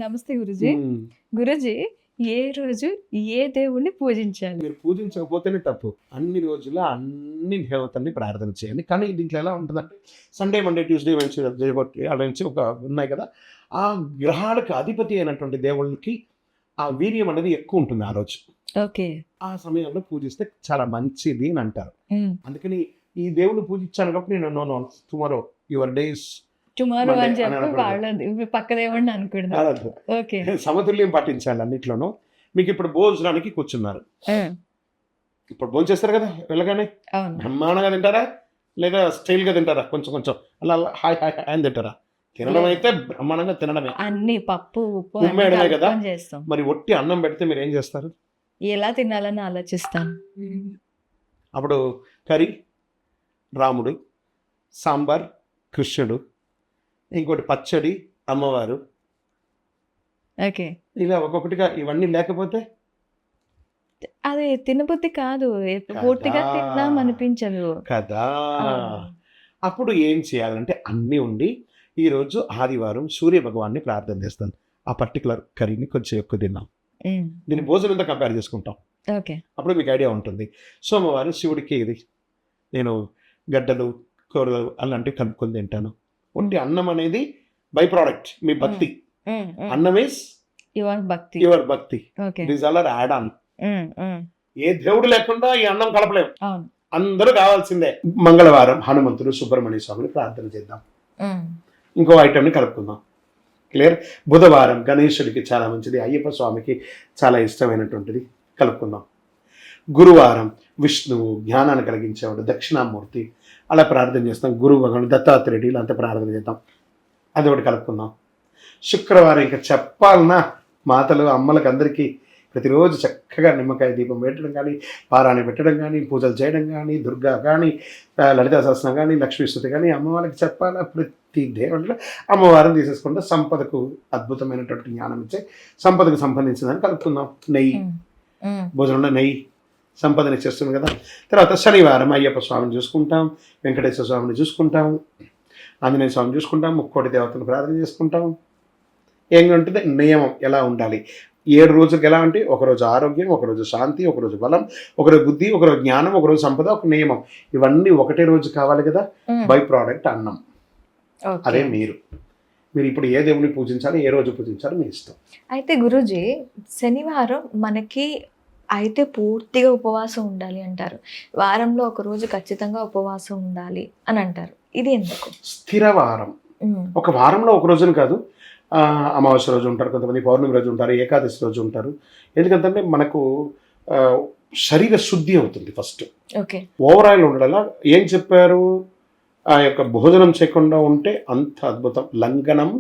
నమస్తే గురుజీ. హ్మ్. గురుజీ, ఏ రోజు ఏ దేవుడిని పూజించాలి? మీరు పూజించకపోతేనే తప్పు. అన్ని రోజులు అన్ని దేవతల్ని ప్రార్థన చేయండి. కానీ దీంట్లో ఎలా ఉంటుందంటే Sunday, Monday, Tuesday, Wednesday, Thursday అలా నుంచి ఒక ఉన్నాయి కదా! ఆ గ్రహాలకు అధిపతి అయినటువంటి దేవుళ్ళకి ఆ వీర్యం అనేది ఎక్కువ ఉంటుంది ఆ రోజు. ఓకే. ఆ సమయంలో పూజిస్తే చాలా మంచిది అని అంటారు. హ్మ్. అందుకని ఈ దేవుడిని పూజించాను కాబట్టి నేను no tomorrow your days tomorrow Monday అని అని చెప్పి అనకూడదు. వాళ్ళది పక్క దేవుడిని అనకూడదు. అనొద్దు. ఓకే. సమతుల్యం పాటించాలి అన్నిట్లోనూ. మీకు ఇప్పుడు భోజనానికి కూర్చున్నారు. హ్మ్. ఇప్పుడు భోంచేస్తారు కదా వెళ్ళగానే. అవును. బ్రహ్మాండంగా తింటారా? లేదా స్టైల్‌గా తింటారా? కొంచెం కొంచెం అలా అలా హాయ్ హాయ్ హాయ్ అని తింటారా? తినడం అయితే బ్రహ్మాండంగా తినడమే. అన్నీ పప్పు, ఉప్పు అన్నీ కుమ్మేయడమే కదా! కలుపుకొని చేస్తాం. మరి ఒట్టి అన్నం పెడితే మీరేం చేస్తారు? ఎలా తినాలని ఆలోచిస్తాను. అప్పుడు కర్రీ రాముడు, సాంబార్ కృష్ణుడు, ఇంకోటి పచ్చడి అమ్మవారు. ఓకే. ఇలా ఒక్కొక్కటిగా ఇవన్నీ లేకపోతే అది తినబుద్ధి కాదు. పూర్తిగా కదా! తిందాం అనిపించదు. కదా! ఆ! అప్పుడు ఏం చేయాలంటే అన్నీ ఉండి ఈరోజు ఆదివారం సూర్య భగవాన్ని ప్రార్థన చేస్తాను. ఆ పర్టిక్యులర్ కర్రీని కొంచెం ఎక్కువ తిన్నాం. హ్మ్. దీన్ని భోజనంతో కంపేర్ చేసుకుంటాం. ఓకే. అప్పుడు మీకు ఐడియా ఉంటుంది. సోమవారం శివుడికి ఇది నేను గడ్డలు, కూరలు అలాంటివి కలుపుకొని తింటాను. ఒట్టి అన్నం అనేది బై ప్రోడక్ట్ మీ భక్తి. హ్మ్. హ్మ్. అన్నం ఈజ్ యువర్ భక్తి. యువర్ భక్తి. Okay. It is all add on. హ్మ్. హ్మ్. ఏ దేవుడు లేకుండా ఈ అన్నం కలపలేము. అవును. అందరూ కావాల్సిందే. మంగళవారం హనుమంతుడు, సుబ్రహ్మణ్య స్వామిని ప్రార్థన చేద్దాం. హ్మ్. ఇంకో ఐటమ్ని కలుపుకుందాం. క్లియర్. బుధవారం గణేశుడికి చాలా మంచిది, అయ్యప్ప స్వామికి చాలా ఇష్టమైనటువంటిది కలుపుకుందాం. గురువారం విష్ణువు జ్ఞానాన్ని కలిగించేవాడు దక్షిణామూర్తి అలా ప్రార్థన చేస్తాం. గురువు భగవాన్ దత్తాత్రేయుడు ఇలాంటి ప్రార్థన చేద్దాం. అది ఒకటి కలుపుకుందాం. శుక్రవారం ఇంకా చెప్పాలన్నా మాతలు అమ్మలకు అందరికీ ప్రతిరోజు చక్కగా నిమ్మకాయ దీపం పెట్టడం కానీ, పారాణి పెట్టడం కానీ, పూజలు చేయడం కానీ, దుర్గా కానీ, లలితా సహస్రం కానీ, లక్ష్మీస్తుతి కానీ అమ్మవారికి చెప్పాలా. ప్రతి దేవుడిలో అమ్మవారిని తీసేసుకుంటే సంపదకు అద్భుతమైనటువంటి జ్ఞానం ఇచ్చే సంపదకు సంబంధించిందని కలుపుకుందాం. నెయ్యి భోజనంలో నెయ్యి సంపదన ఇచ్చేస్తుంది కదా. తర్వాత శనివారం అయ్యప్ప స్వామిని చూసుకుంటాం, వెంకటేశ్వర స్వామిని చూసుకుంటాం, ఆంజనేయ స్వామిని చూసుకుంటాం, ముక్కోటి దేవతను ప్రార్థన చేసుకుంటాం. ఏంటంటే నియమం ఎలా ఉండాలి 7 రోజులకి ఎలా అంటే ఒకరోజు ఆరోగ్యం, ఒకరోజు శాంతి, ఒకరోజు బలం, ఒకరోజు బుద్ధి, ఒకరోజు జ్ఞానం, ఒకరోజు సంపద, ఒక నియమం. ఇవన్నీ ఒకటే రోజు కావాలి కదా. బై ప్రోడక్ట్ అన్నం. అదే మీరు ఇప్పుడు ఏ దేవుని పూజించాలి, ఏ రోజు పూజించాలి మీ ఇష్టం. అయితే గురూజీ, శనివారం మనకి అయితే పూర్తిగా ఉపవాసం ఉండాలి అంటారు. వారంలో ఒక రోజు ఖచ్చితంగా ఉపవాసం ఉండాలి అని అంటారు. ఇది ఎందుకు? స్థిరవారం. ఒక వారంలో ఒక రోజును కాదు, అమావాస్య రోజు ఉంటారు, కొంతమంది పౌర్ణమి రోజు ఉంటారు, ఏకాదశి రోజు ఉంటారు. ఎందుకంటే మనకు శరీర శుద్ధి అవుతుంది ఫస్ట్. ఓకే. ఓవరాల్ ఉండడలా ఏం చెప్పారు, ఆ యొక్క భోజనం చేయకుండా ఉంటే అంత అద్భుతం. లంఘనం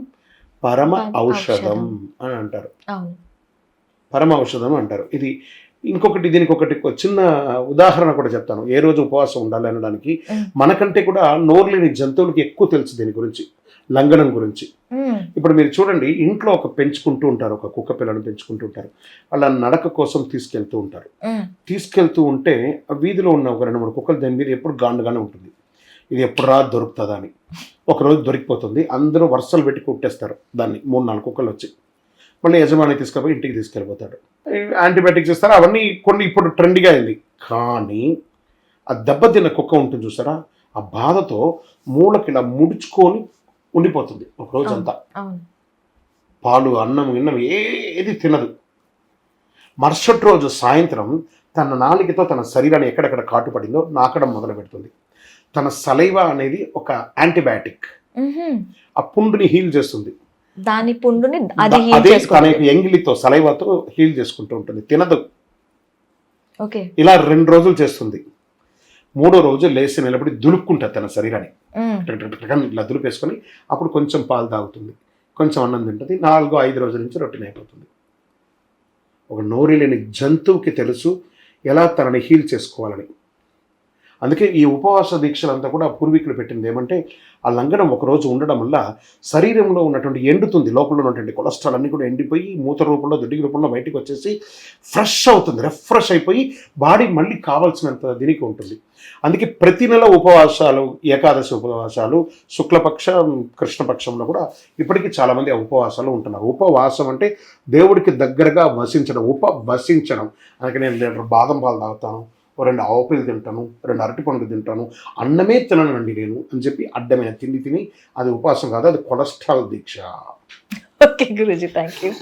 పరమ ఔషధం అని అంటారు. అవును. పరమ ఔషధం అంటారు. ఇది ఇంకొకటి, దీనికి ఒకటి చిన్న ఉదాహరణ కూడా చెప్తాను. ఏ రోజు ఉపవాసం ఉండాలి అనడానికి. మనకంటే కూడా నోరు లేని జంతువులకి ఎక్కువ తెలుసు దీని గురించి, లంఘనం గురించి. ఇప్పుడు మీరు చూడండి, ఇంట్లో ఒక పెంచుకుంటూ ఉంటారు, ఒక కుక్క పిల్లను పెంచుకుంటూ ఉంటారు. అలా నడక కోసం తీసుకెళ్తూ ఉంటారు. తీసుకెళ్తూ ఉంటే ఆ వీధిలో ఉన్న ఒక 2-3 కుక్కలు దాని మీద ఎప్పుడు గాండుగానే ఉంటుంది. ఇది ఎప్పుడు రా దొరుకుతుందా అని. ఒకరోజు దొరికిపోతుంది. అందరూ వరుసలు పెట్టి కుట్టేస్తారు దాన్ని. 3-4 కుక్కలు వచ్చి మళ్ళీ యజమాని తీసుకుపోయి ఇంటికి తీసుకెళ్ళిపోతాడు. యాంటీబయాటిక్స్ ఇస్తారు. అవన్నీ కొన్ని ఇప్పుడు ట్రెండ్గా అయింది. కానీ ఆ దెబ్బతిన్న కుక్క ఉంటుంది చూసారా, ఆ బాధతో మూలకి ఇలా ముడుచుకొని ఉండిపోతుంది ఒక రోజంతా. పాలు, అన్నం, గిన్నం ఏది తినదు. మరుసటి రోజు సాయంత్రం తన నాలికతో తన శరీరాన్ని ఎక్కడెక్కడ కాటు పడిందో నాకడం మొదలు పెడుతుంది. తన సలైవా అనేది ఒక యాంటీబయాటిక్. ఆ పుండుని హీల్ చేస్తుంది. దాని పుండుని అదే తన ఎంగిలితో సలైవాతో హీల్ చేసుకుంటూ ఉంటుంది. తినదు. ఓకే. ఇలా 2 రోజులు చేస్తుంది. 3వ రోజు లేచి నిలబడి దులుపుకుంటుంది తన శరీరాన్ని. ఇలా దులిపేసుకొని అప్పుడు కొంచెం పాలు తాగుతుంది, కొంచెం అన్నం తింటుంది. 4-5 రోజుల నుంచి రొటీన్ అయిపోతుంది. ఒక నోరు లేని జంతువుకి తెలుసు ఎలా తనని హీల్ చేసుకోవాలని. అందుకే ఈ ఉపవాస దీక్షలంతా కూడా పూర్వీకులు పెట్టింది ఏమంటే ఆ లంఘనం ఒకరోజు ఉండడం వల్ల శరీరంలో ఉన్నటువంటి ఎండుతుంది, లోపల ఉన్నటువంటి కొలెస్ట్రాల్ అన్నీ కూడా ఎండిపోయి మూత రూపంలో దొడ్డి రూపంలో బయటికి వచ్చేసి ఫ్రెష్ అవుతుంది, రిఫ్రెష్ అయిపోయి బాడీ మళ్ళీ కావాల్సినంత దీనికి ఉంటుంది. అందుకే ప్రతి నెల ఉపవాసాలు, ఏకాదశి ఉపవాసాలు, శుక్లపక్షం కృష్ణపక్షంలో కూడా ఇప్పటికీ చాలామంది ఆ ఉపవాసాలు ఉంటున్నారు. ఉపవాసం అంటే దేవుడికి దగ్గరగా వసించడం, ఉపవసించడం. అందుకే నేను లీటర్ బాదం పాలు తాగుతాను, 2 ఆవుపీలు తింటాను, 2 అరటిపండ్లు తింటాను, అన్నమే తిననండి నేను అని చెప్పి అడ్డమైన తిండి తిని అది ఉపవాసం కాదు, అది కొలెస్ట్రాల్ దీక్ష. Okay Guruji, thank you.